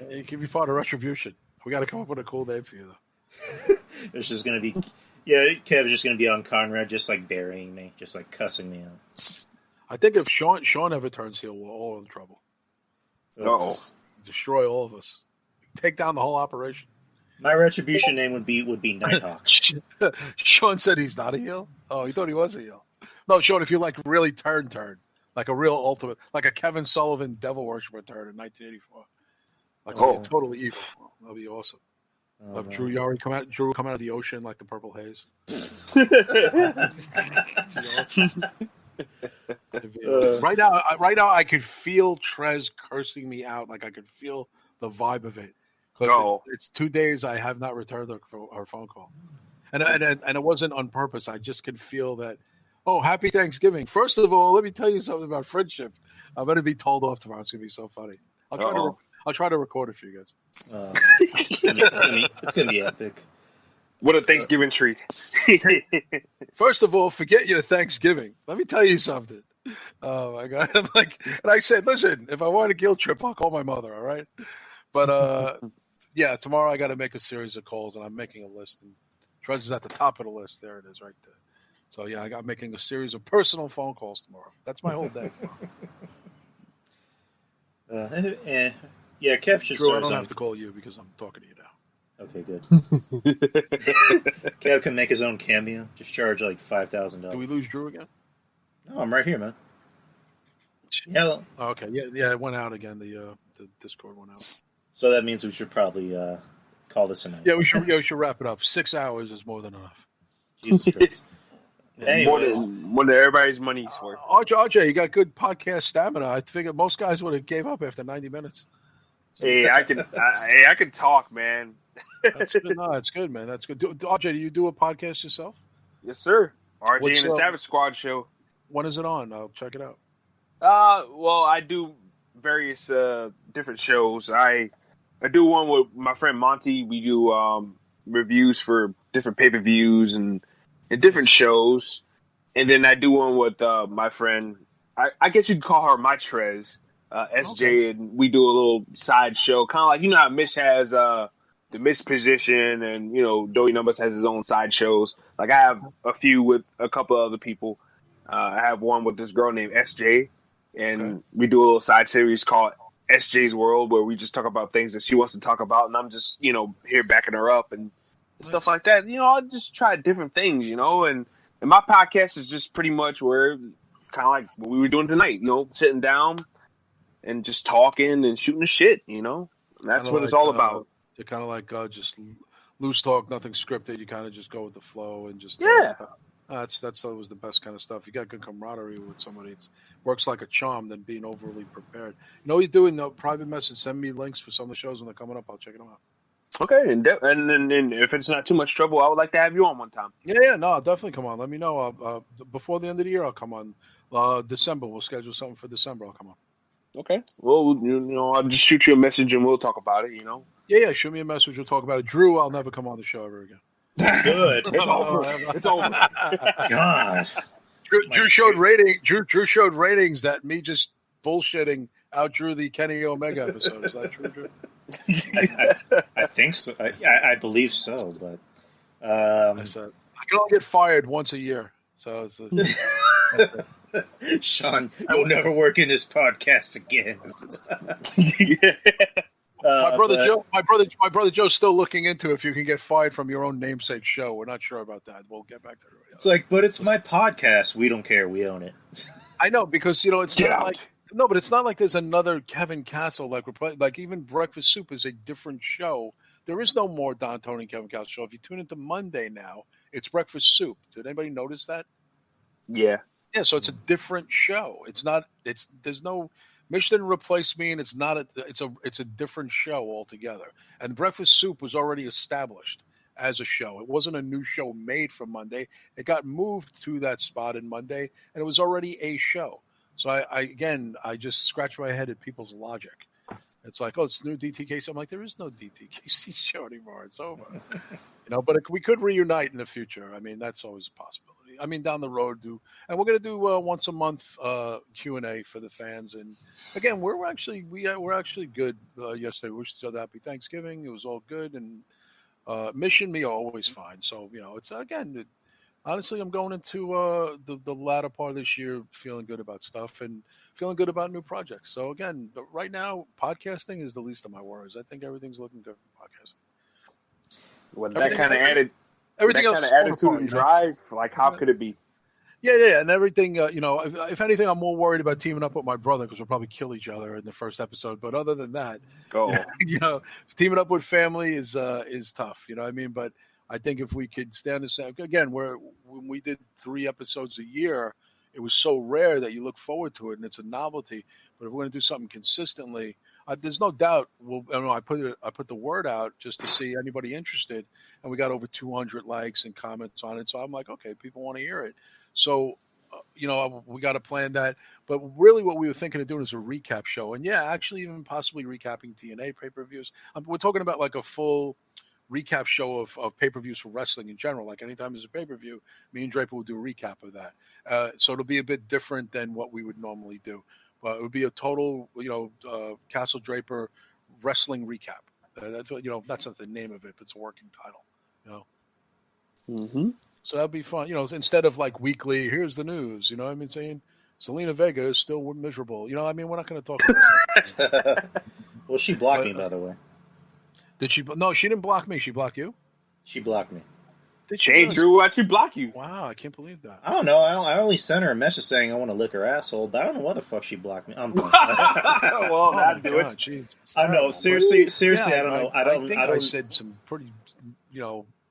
You can be part of retribution. We got to come up with a cool name for you, though. It's just going to be... Yeah, Kev's just going to be on Conrad, just like burying me, just like cussing me out. I think if Sean ever turns heel, we're all in trouble. Uh-oh. Destroy all of us. Take down the whole operation. My retribution name would be Nighthawk. Sean said he's not a heel? Oh, he thought he was a heel. No, Sean, if you like really turn, like a real ultimate, like a Kevin Sullivan devil worshiper turn in 1984. Like totally evil. That'd be awesome. Of Drew Yari come out of the ocean like the purple haze. Right now, I could feel Trez cursing me out. Like I could feel the vibe of it. It's 2 days I have not returned our phone call, and it wasn't on purpose. I just could feel that. Oh, happy Thanksgiving! First of all, let me tell you something about friendship. I'm going to be told off tomorrow. It's going to be so funny. I'll try to record it for you guys. It's gonna be epic. What a Thanksgiving treat! First of all, forget your Thanksgiving. Let me tell you something. Oh my God! And I said, listen, if I want a guilt trip, I'll call my mother. All right, but yeah, tomorrow I got to make a series of calls, and I'm making a list. And Trez is at the top of the list. There it is, right there. So yeah, I got making a series of personal phone calls tomorrow. That's my whole day tomorrow. Yeah, Kev should Drew, start I don't his have own... to call you because I'm talking to you now. Okay, good. Kev can make his own cameo. Just charge like $5,000. Do we lose Drew again? No, I'm right here, man. Yeah. Oh, okay. Yeah. It went out again. The Discord went out. So that means we should probably call this a night. Yeah, we should wrap it up. 6 hours is more than enough. Jesus Christ. Anyways. More than everybody's money's worth. RJ, you got good podcast stamina. I figured most guys would have gave up after 90 minutes. Hey, I can talk, man. That's good. No, that's good, man. That's good. RJ, do you do a podcast yourself? Yes, sir. RJ What's and the Savage Squad show. When is it on? I'll check it out. Well, I do various different shows. I do one with my friend Monty. We do reviews for different pay-per-views and different shows. And then I do one with my friend, I guess you'd call her my Trez, SJ, okay. And we do a little side show, kind of like, you know how Mitch has the Mitch position, and, you know, Joey Numbers has his own side shows. Like, I have a few with a couple other people. I have one with this girl named SJ, and we do a little side series called SJ's World, where we just talk about things that she wants to talk about, and I'm just, you know, here backing her up and stuff like that. You know, I just try different things, you know, and my podcast is just pretty much where kind of like what we were doing tonight, you know, sitting down and just talking and shooting the shit, you know. And that's what it's all about. You're kind of like just loose talk, nothing scripted. You kind of just go with the flow and just that's always the best kind of stuff. You got good camaraderie with somebody. It works like a charm than being overly prepared. You know what you do in the private message? Send me links for some of the shows when they're coming up. I'll check them out. Okay, and if it's not too much trouble, I would like to have you on one time. Yeah, no, I'll definitely come on. Let me know. Before the end of the year, I'll come on. December, we'll schedule something for December. I'll come on. Okay. Well, you know, I'll just shoot you a message and we'll talk about it, you know? Yeah, shoot me a message. We'll talk about it. Drew, I'll never come on the show ever again. Good. It's over. It's over. God. Drew showed ratings that me just bullshitting outdrew the Kenny Omega episode. Is that true, Drew? I think so. I believe so, but I said I can only get fired once a year. So Sean, you'll never work in this podcast again. My brother Joe's still looking into if you can get fired from your own namesake show. We're not sure about that. We'll get back to everybody else. It's like, but it's my podcast. We don't care. We own it. I know, because, you know, it's not like no, but it's not like there's another Kevin Castle like even Breakfast Soup is a different show. There is no more Don Tony and Kevin Castle show. If you tune into Monday now, it's Breakfast Soup. Did anybody notice that? Yeah. Yeah, so it's a different show. There's no Mitch didn't replace me, and it's a different show altogether. And Breakfast Soup was already established as a show. It wasn't a new show made for Monday. It got moved to that spot in Monday, and it was already a show. So I just scratch my head at people's logic. It's like, oh, it's new DTKC. I'm like, there is no DTKC show anymore. It's over. But we could reunite in the future. I mean, that's always a possibility. I mean, down the road, and we're going to do once a month Q&A for the fans. And again, we're actually good. Yesterday, we wished each other happy Thanksgiving. It was all good, and Mission Me always fine. So it's again. Honestly, I'm going into the latter part of this year feeling good about stuff and feeling good about new projects. So again, right now, podcasting is the least of my worries. I think everything's looking good for podcasting. Well, that kind of added everything else, attitude and drive. Like, how could it be? Yeah, and everything. If anything, I'm more worried about teaming up with my brother because we'll probably kill each other in the first episode. But other than that, teaming up with family is tough. You know what I mean? But I think if we could stand the same again, when we did 3 episodes a year, it was so rare that you look forward to it and it's a novelty. But if we're going to do something consistently, there's no doubt. I put the word out just to see anybody interested, and we got over 200 likes and comments on it. So I'm like, okay, people want to hear it. So, we got to plan that. But really, what we were thinking of doing is a recap show, and actually, even possibly recapping TNA pay-per-views. We're talking about like a full recap show of pay-per-views for wrestling in general. Like anytime there's a pay-per-view, me and Draper will do a recap of that. So it'll be a bit different than what we would normally do. But it would be a total, Castle Draper wrestling recap. That's what that's not the name of it, but it's a working title. Mm-hmm. So that'd be fun. Instead of like weekly, here's the news. You know what I mean? Saying Selena Vega is still miserable. We're not going to talk about that. Well, she blocked me, by the way. Did she? No, she didn't block me. She blocked you? She blocked me. Did she? Hey, Drew, why'd she block you? Wow, I can't believe that. I don't know. I only sent her a message saying I want to lick her asshole, but I don't know why the fuck she blocked me. I'm done. Well, that'd do it. Geez, I know. Seriously, I don't know. I think I said some pretty,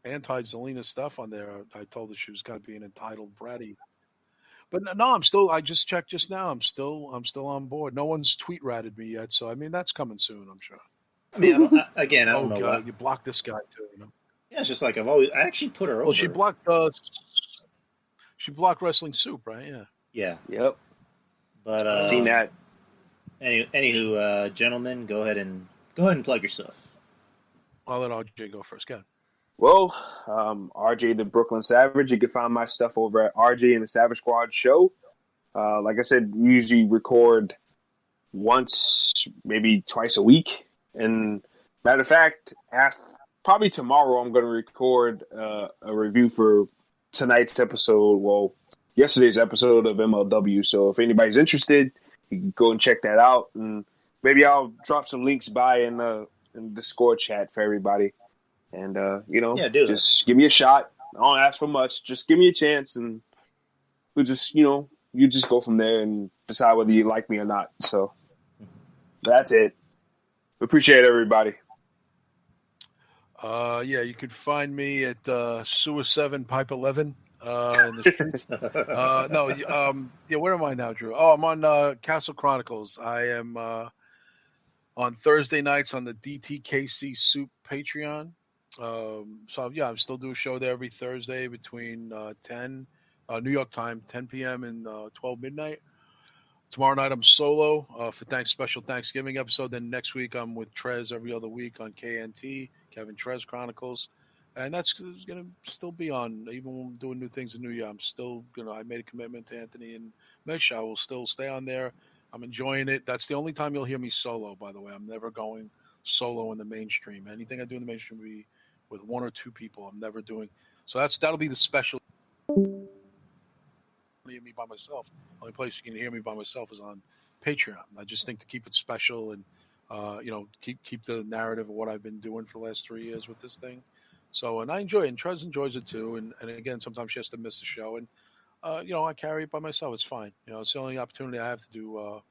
anti-Zelina stuff on there. I told her she was going to be an entitled bratty. But no, I just checked just now. I'm still on board. No one's tweet ratted me yet, so I mean that's coming soon, I'm sure. I mean, I don't know. God, you blocked this guy too, Yeah, it's just like I actually put her over. Well, she blocked Wrestling Soup, right? Yeah. Yeah. Yep. But I've seen that. Anywho, gentlemen, go ahead and plug yourself. I'll let RJ go first. Go ahead. Well, RJ the Brooklyn Savage. You can find my stuff over at RJ and the Savage Squad Show. Like I said, we usually record once, maybe twice a week. And matter of fact, probably tomorrow I'm going to record a review for tonight's episode. Well, yesterday's episode of MLW. So if anybody's interested, you can go and check that out. And maybe I'll drop some links in the Discord chat for everybody. And just give me a shot. I don't ask for much. Just give me a chance, and we'll just you just go from there and decide whether you like me or not. So that's it. Appreciate everybody. You could find me at Sewer 7 Pipe 11 in the streets. Where am I now, Drew? Oh, I'm on Castle Chronicles. I am on Thursday nights on the DTKC Soup Patreon. I'm still do a show there every Thursday between 10 New York time, 10 p.m. and 12 midnight. Tomorrow night I'm solo for special Thanksgiving episode. Then next week I'm with Trez every other week on KNT, Kevin Trez Chronicles. And that's going to still be on, even when I'm doing new things in New Year. I'm still I made a commitment to Anthony and Mish. I will still stay on there. I'm enjoying it. That's the only time you'll hear me solo, by the way. I'm never going solo in the mainstream. Anything I do in the mainstream will be with 1 or 2 people. I'm never doing. So that'll be the special. Hear me by myself. The only place you can hear me by myself is on Patreon. I just think to keep it special and keep the narrative of what I've been doing for the last 3 years with this thing. So and I enjoy it, and Trez enjoys it too. And again, sometimes she has to miss the show, and I carry it by myself. It's fine. It's the only opportunity I have to do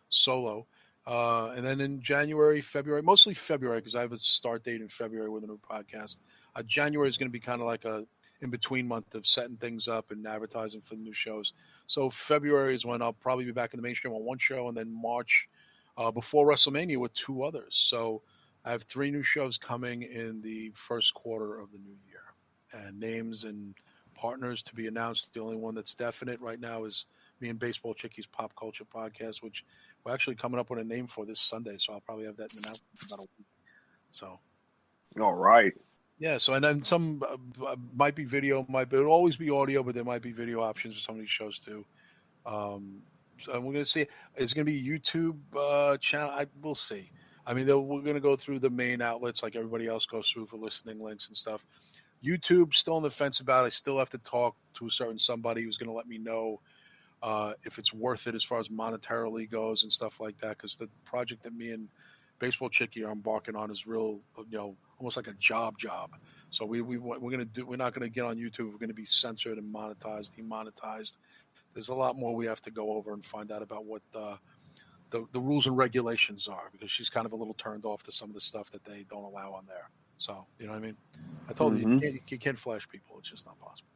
solo. And then in January, February, mostly February, because I have a start date in February with a new podcast. January is going to be kind of like a in-between month of setting things up and advertising for the new shows. So February is when I'll probably be back in the mainstream on one show, and then March before WrestleMania with 2 others. So I have 3 new shows coming in the first quarter of the new year. And names and partners to be announced. The only one that's definite right now is me and Baseball Chickies Pop Culture Podcast, which we're actually coming up with a name for this Sunday, so I'll probably have that in about a week. So. All right. Yeah, so and then some might be video, it'll always be audio, but there might be video options for some of these shows too. So we're going to see. It's going to be YouTube channel. We'll see. I mean, we're going to go through the main outlets like everybody else goes through for listening links and stuff. YouTube, still on the fence about it. I still have to talk to a certain somebody who's going to let me know if it's worth it as far as monetarily goes and stuff like that. Because the project that me and Baseball Chicky are embarking on is real, almost like a job. So we're not going to get on YouTube. We're going to be censored and monetized, demonetized. There's a lot more we have to go over and find out about what the rules and regulations are, because she's kind of a little turned off to some of the stuff that they don't allow on there. So, you know what I mean? I told you can't flash people. It's just not possible.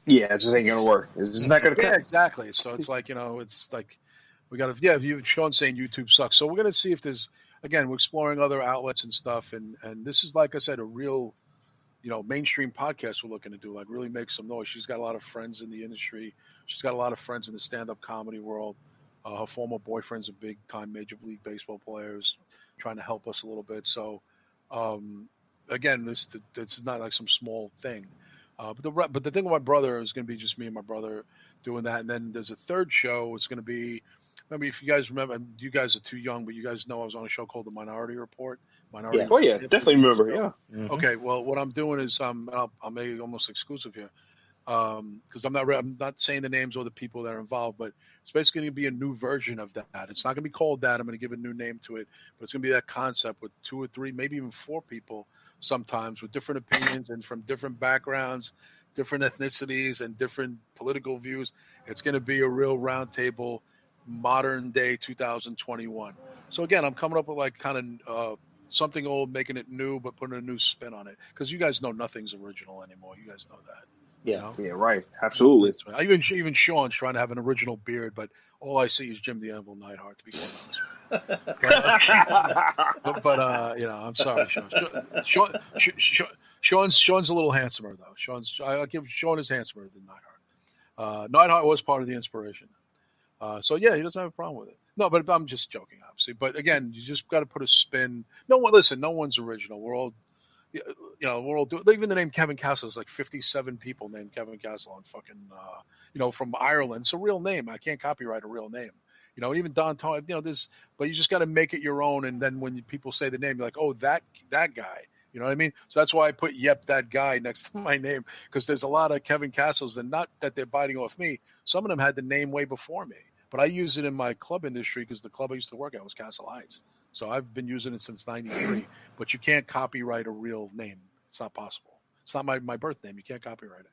Yeah, it just ain't going to work. It's just not going to Yeah, exactly. So it's like, it's like we got to, Sean's saying YouTube sucks. So we're going to see if there's, again, we're exploring other outlets and stuff. And this is, like I said, a real, mainstream podcast we're looking to do, like really make some noise. She's got a lot of friends in the industry. She's got a lot of friends in the stand-up comedy world. Her former boyfriend's a big-time Major League Baseball player who's trying to help us a little bit. So, again, this is not like some small thing. But the thing with my brother is going to be just me and my brother doing that. And then there's a third show. It's going to be, maybe if you guys remember, you guys are too young, but you guys know I was on a show called The Minority Report. Yeah. Oh, yeah, definitely remember, yeah. Mm-hmm. Okay, well, what I'm doing is I'll make it almost exclusive here, because I'm not saying the names or the people that are involved, but it's basically going to be a new version of that. It's not going to be called that. I'm going to give a new name to it, but it's going to be that concept with 2 or 3, maybe even 4 people sometimes with different opinions and from different backgrounds, different ethnicities, and different political views. It's going to be a real roundtable, modern day 2021. So again, I'm coming up with like kind of something old, making it new, but putting a new spin on it. Because you guys know nothing's original anymore. You guys know that. Yeah. Yeah, right. Absolutely. Even Sean's trying to have an original beard, but all I see is Jim the Anvil Neidhart, to be quite honest. But I'm sorry, Sean. Sean's a little handsomer though. I'll give Sean is handsomer than Neidhart. Neidhart was part of the inspiration. So yeah, he doesn't have a problem with it. No, but I'm just joking, obviously. But again, you just got to put a spin. No one's original. We're all, we're all doing. Even the name Kevin Castle is like 57 people named Kevin Castle on fucking, from Ireland. It's a real name. I can't copyright a real name. Even Don Tony, but you just got to make it your own. And then when people say the name, you're like, oh, that guy. You know what I mean? So that's why I put "Yep, that guy" next to my name, because there's a lot of Kevin Castles, and not that they're biting off me. Some of them had the name way before me, but I use it in my club industry because the club I used to work at was Castle Heights. So I've been using it since '93. But you can't copyright a real name; it's not possible. It's not my birth name. You can't copyright it.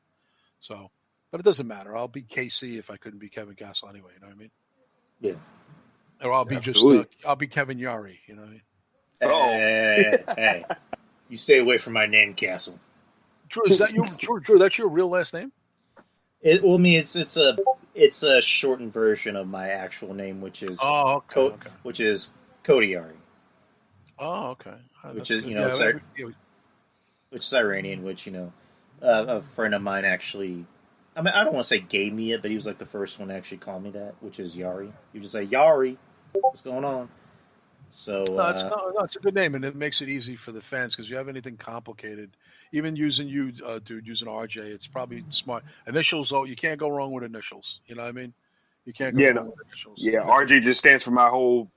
So, but it doesn't matter. I'll be KC if I couldn't be Kevin Castle anyway. You know what I mean? Yeah. Or I'll be I'll be Kevin Yari. You know what I mean? Hey. You stay away from my name, Castle. Drew, is that Drew, that's your real last name? It's a shortened version of my actual name, which is which is Cody Yari. Oh, okay. Which is which is Iranian. Which a friend of mine actually. I mean, I don't want to say gave me it, but he was like the first one to actually call me that, which is Yari. You just say Yari. What's going on? So it's a good name, and it makes it easy for the fans because you have anything complicated, even using using RJ, it's probably smart. Initials, you can't go wrong with initials. You know what I mean? You can't go wrong with initials. Yeah, RJ just stands for my whole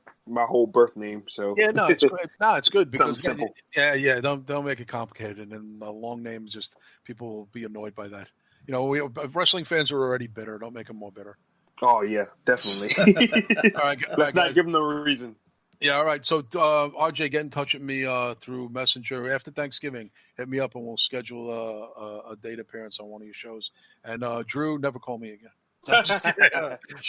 birth name. So yeah, no, it's great. No, it's good because simple. Yeah. Don't make it complicated, and then the long names just people will be annoyed by that. Wrestling fans are already bitter. Don't make them more bitter. Oh yeah, definitely. All right, let's not give them the reason. Yeah, all right. So, RJ, get in touch with me through Messenger after Thanksgiving. Hit me up, and we'll schedule a date appearance on one of your shows. And Drew, never call me again. No, just kidding.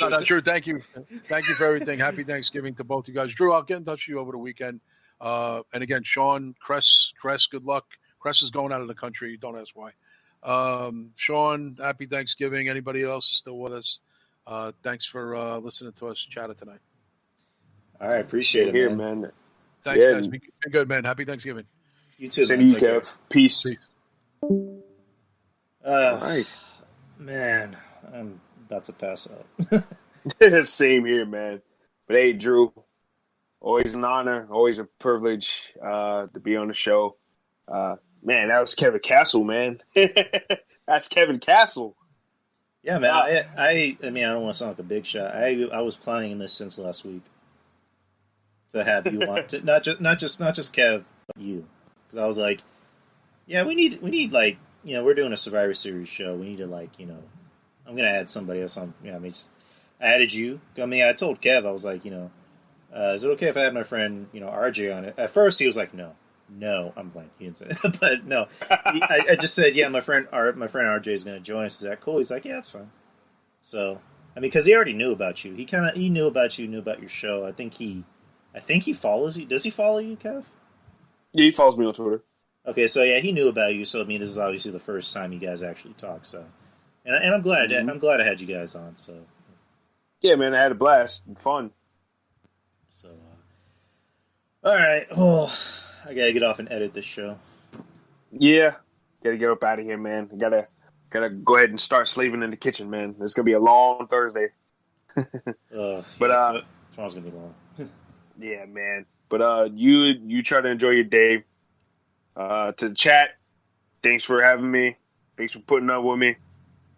No, Drew, thank you for everything. Happy Thanksgiving to both you guys. Drew, I'll get in touch with you over the weekend. And again, Sean, Cress, good luck. Cress is going out of the country. Don't ask why. Sean, happy Thanksgiving. Anybody else is still with us? Thanks for listening to us chatter tonight. All right, appreciate it, man. Thanks, guys. Be good, man. Happy Thanksgiving. You too, man. Same to you, Kev. Peace. All right. Man, I'm about to pass out. Same here, man. But hey, Drew, always an honor, always a privilege to be on the show. Man, that was Kevin Castle, man. That's Kevin Castle. Yeah, man. I mean, I don't want to sound like a big shot. I was planning this since last week to have you on, not just Kev, but you, because I was like, yeah, we need like, we're doing a Survivor Series show. We need to like, I'm gonna add somebody else on. I mean, I added you. I mean, I told Kev, I was like, is it okay if I have my friend, RJ on it? At first, he was like, no, I'm playing. He didn't say that, but no. I just said, yeah, my friend RJ is going to join us. Is that cool? He's like, yeah, that's fine. So, I mean, because he already knew about you. He knew about you, knew about your show. I think he follows you. Does he follow you, Kev? Yeah, he follows me on Twitter. Okay, so yeah, he knew about you. So I mean, this is obviously the first time you guys actually talk. So, and I'm glad. Mm-hmm. I'm glad I had you guys on. So, yeah, man, I had a blast, fun. So, all right. Oh, I gotta get off and edit this show. Yeah, gotta get up out of here, man. Gotta go ahead and start slaving in the kitchen, man. It's gonna be a long Thursday. But tomorrow's gonna be long. Yeah, man. But you try to enjoy your day. To the chat, thanks for having me. Thanks for putting up with me.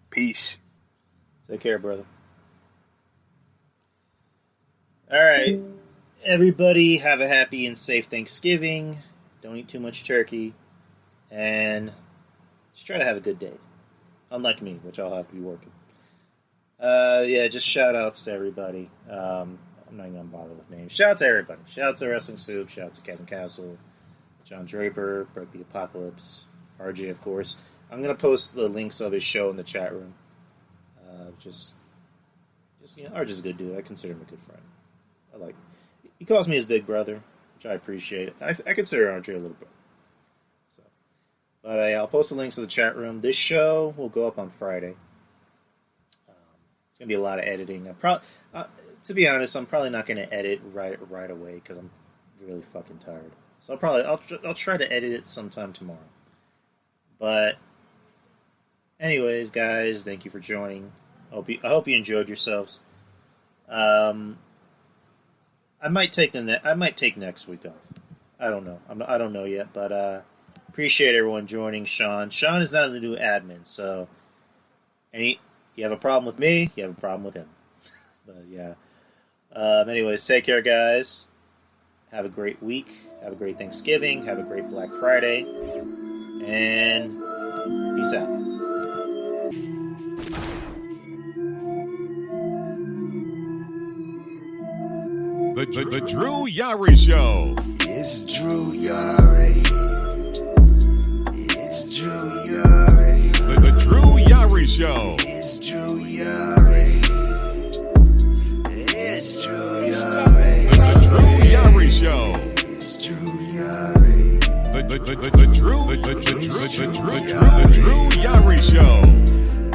Peace. Take care, brother. All right. Everybody have a happy and safe Thanksgiving. Don't eat too much turkey. And just try to have a good day. Unlike me, which I'll have to be working. Yeah, just shout outs to everybody. I'm not even going to bother with names. Shout out to everybody. Shout out to Wrestling Soup. Shout out to Kevin Castle. John Draper. Break the Apocalypse. RJ, of course. I'm going to post the links of his show in the chat room. RJ's a good dude. I consider him a good friend. He calls me his big brother, which I appreciate. I consider RJ a little bit. So, but I'll post the links to the chat room. This show will go up on Friday. It's gonna be a lot of editing. To be honest, I'm probably not gonna edit right away because I'm really fucking tired. So I'll try to edit it sometime tomorrow. But, anyways, guys, thank you for joining. I hope you enjoyed yourselves. I might take next week off. I don't know. I don't know yet, but appreciate everyone joining. Sean is not the new admin, so you have a problem with me, you have a problem with him. But yeah. Anyways, take care, guys. Have a great week. Have a great Thanksgiving. Have a great Black Friday. And peace out. The Drew Yari Show. It's Drew Yari. It's Drew Yari. The Drew Yari Show. It's Drew Yari. It's Drew Yari. The Drew Yari Show. It's Drew Yari. The Drew Yari Show.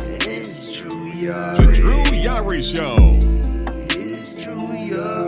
It's Drew Yari. The Drew Yari Show. It's Drew Yari.